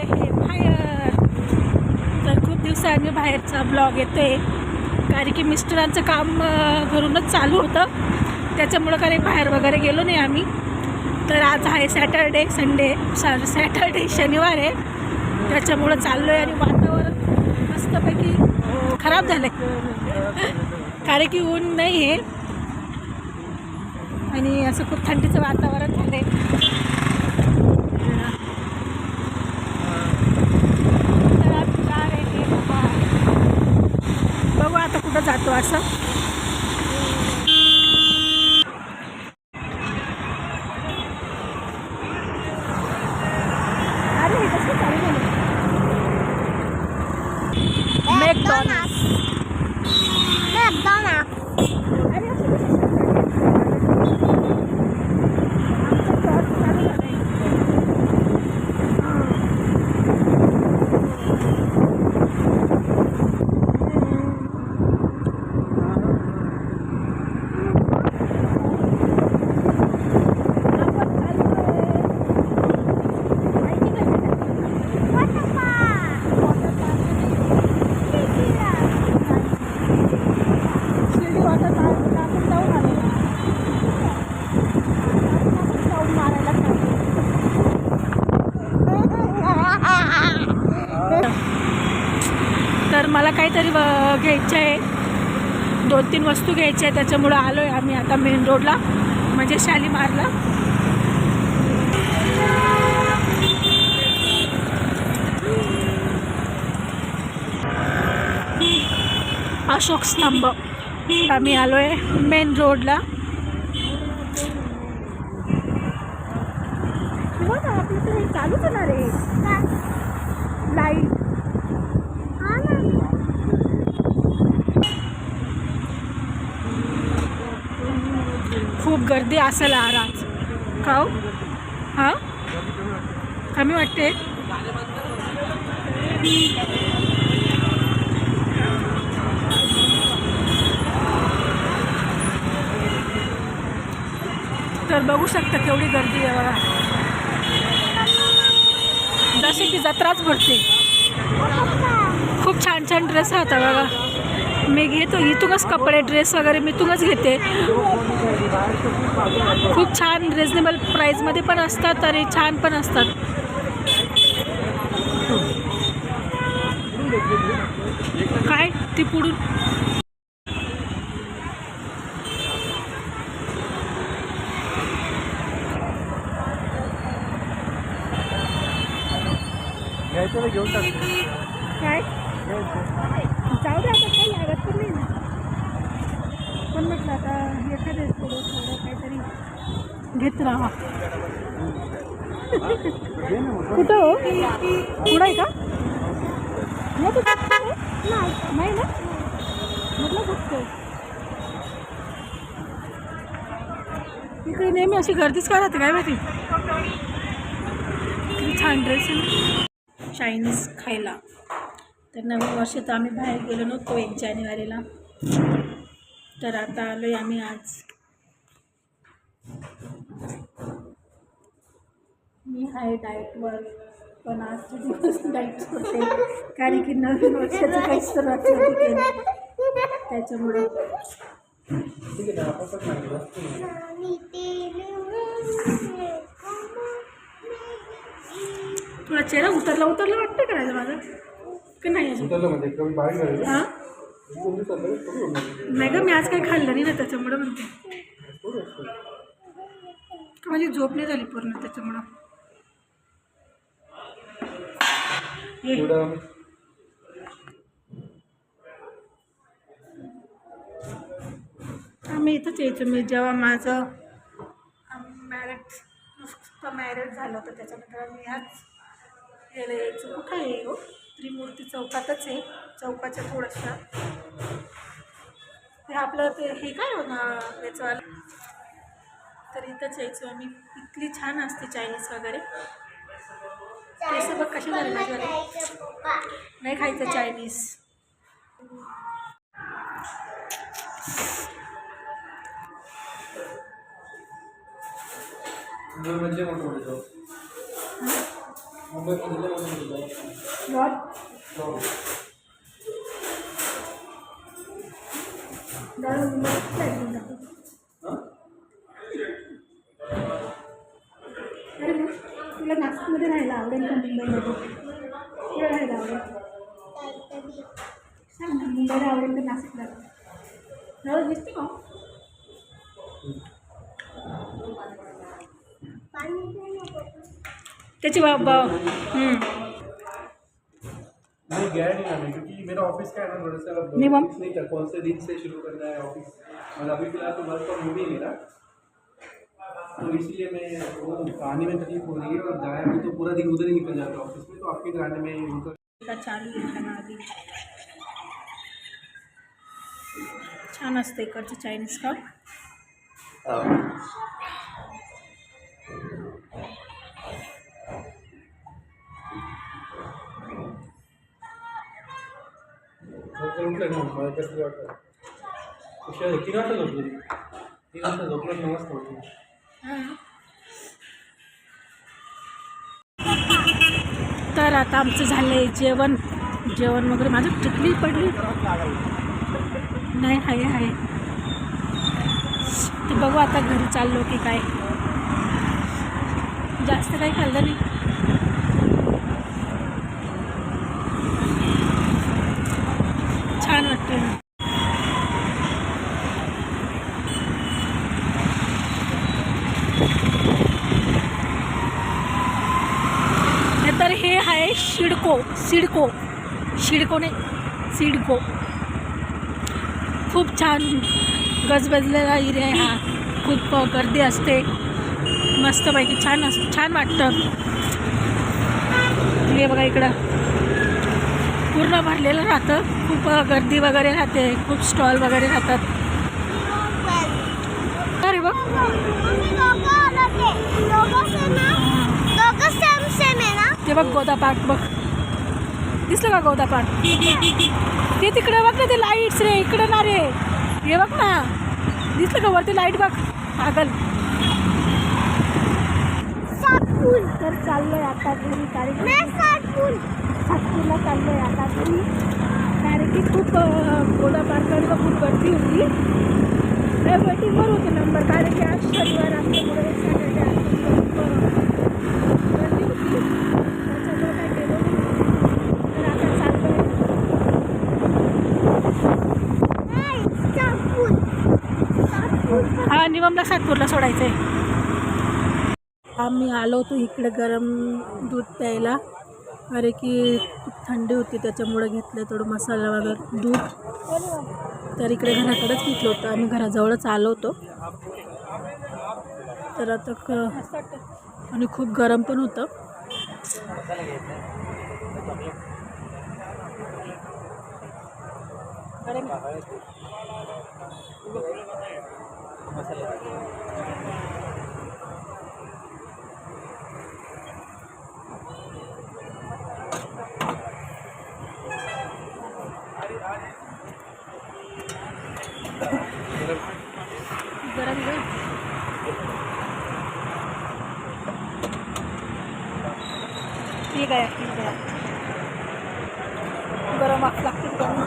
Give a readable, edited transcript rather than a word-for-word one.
आहे बाहेर. तर खूप दिवसांनी बाहेरचा ब्लॉग येतो आहे, कारण की मिस्टरांचं काम घरूनच चालू होतं, त्याच्यामुळं काही बाहेर वगैरे गेलो नाही आम्ही. तर आज आहे सॅटर्डे शनिवार आहे, त्याच्यामुळं चाललो आहे. आणि वातावरण मस्तपैकी खराब झालं आहे कारण की ऊन नाही आहे आणि असं खूप थंडीचं वातावरण झालं आहे. बघू आता कुठं जातो असं. अरे हे कसं चालू झालं. मॅकडॉनल्ड्स. अरे असं कसं तर मला काहीतरी घ्यायचं आहे, 2-3 वस्तू घ्यायच्या आहे, त्याच्यामुळं आलो आहे आम्ही आता मेन रोडला, म्हणजे शालीमारला. अशोक स्तंभ आम्ही आलो आहे मेन रोडला. आपलं तर हे चालूच होणार आहे लाईट. खूप गर्दी असेल आज का हो? हां कमी वाटते. तर बघू शकता केवढी गर्दी आहे बघा, जसे की जत्राच भरते. खूप छान छान ड्रेस राहतात बघा, मी घेतो इथूनच कपडे ड्रेस वगैरे मी इथूनच घेते. खूप छान रिजनेबल प्राईजमध्ये पण असतात आणि छान पण असतात. काय ती पुढून घेऊन टाकतो. काय जाऊ दे आता, काही लागत पण नाही ना. पण म्हटलं आता एखादे थोडं काहीतरी घेत राहा. कुठं हो पुढं आहे का? नको नाही ना, म्हटलं बघतो. इकडे नेहमी अशी गर्दीच का राहते काय माहिती. किती छान ड्रेस आहे. चायनीज खायला. तर नवीन वर्ष तर आम्ही बाहेर गेलो नव्हतो 1 जानेवारीला, तर आता आलो आहे आम्ही आज. मी आहे डाएटवर, पण आजचे दिवस डाएट होते कारण की नवीन वर्षाचं काहीच सुरुवात नव्हती केली, त्याच्यामुळे. थोडा चेहरा उतरला वाटतं करायचं माझं का नाही अजून. हां नाही का, मी आज काही खाल्लं नाही ना, त्याच्यामुळं म्हणते. माझी झोप नाही झाली पूर्ण, त्याच्यामुळं. आम्ही इथंच यायचो, मी जेव्हा माझं मॅरेज झालं होतं त्याच्यानंतर आम्ही ह्याच यायला यायचो. कुठं आहे हो? त्रिमूर्ती चौकातच आहे, चौकाच्या थोडंसं. ते आपलं ते हे काय हो ना याचं, तर इथंच यायचो आम्ही. इतकी छान असते चायनीज वगैरे. ते बघ कशी झाली माझ्यावाली. नाही खायचं चायनीज. तुला नाशिकमध्ये राहायला आवडेल का मुंबईमध्ये? कुठे राहायला आवडेल सांग ना. मुंबईला आवडेल का नाशिकला? जवळ दिसते का? त्याची बाबा नहीं गया नहीं आने क्योंकि मेरा ऑफिस का है ना थोड़ा सा नहीं मैम नहीं था कौन से दिन से शुरू करना है ऑफिस और अभी फिलहाल तो वर्क फ्रॉम होम ही मेरा तो इसलिए मैं वो आने में तकलीफ हो रही है और जाया भी तो पूरा दिन उधर ही निकल जाता है ऑफिस में तो आपके जाने में उनका चालू आहे खाना आधी छान असते इकडचं चायनीज का. उठलं ना मला कसं वाटतं उशिरा 3 वाजता झोपलो 3 वाजता झोपलो 9 वाजता उठलो. तर आता आमचं झालं आहे जेवण वगैरे. माझं टिकली पडली नाही आहे ते बघू आता घरी चाललो की काय. जास्त काही खाल्लं नाही. छान वाटतं. तर हे आहे सिडको खूप छान गजबजलेला एरिया आहे हा. खूप गर्दी असते मस्तपैकी छान वाटतं. हे बघा इकडं पूर्ण भरलेलं राहतं. खूप गर्दी वगैरे राहते. खूप स्टॉल वगैरे राहतात. अरे बघ ते बघ गोदा पार्क बघ. दिसलं का गोदा पार्क? ते तिकडे बघ ना ते लाईट्स रे. इकडं ना रे हे बघ ना. दिसलं का वरती लाईट बघ पागल. तर चाललोय आता घरी सातपूरला चाललोय आता घरी. कारण की खूप गोदा पार्कला खूप गर्दी होती. वेटिंगवर होते नंबर कारण की आज शनिवार असल्यामुळे सॅटर्डे गर्दी होती. त्याच्यामुळे काय केलं तर आता चाललोय. हा निवमला सातपूरला सोडायचं आहे. आम्ही आलो होतो इकडे गरम दूध प्यायला. अरे की खूप थंडी होती त्याच्यामुळे घेतलं थोडं मसाला वगैरे दूध. तर इकडे घराकडेच घेतलं होतं. आम्ही घराजवळच आलो होतो. तर आता आणि खूप गरम पण होतं. गरम ठीक आहे गरम वाफ लागते गरम.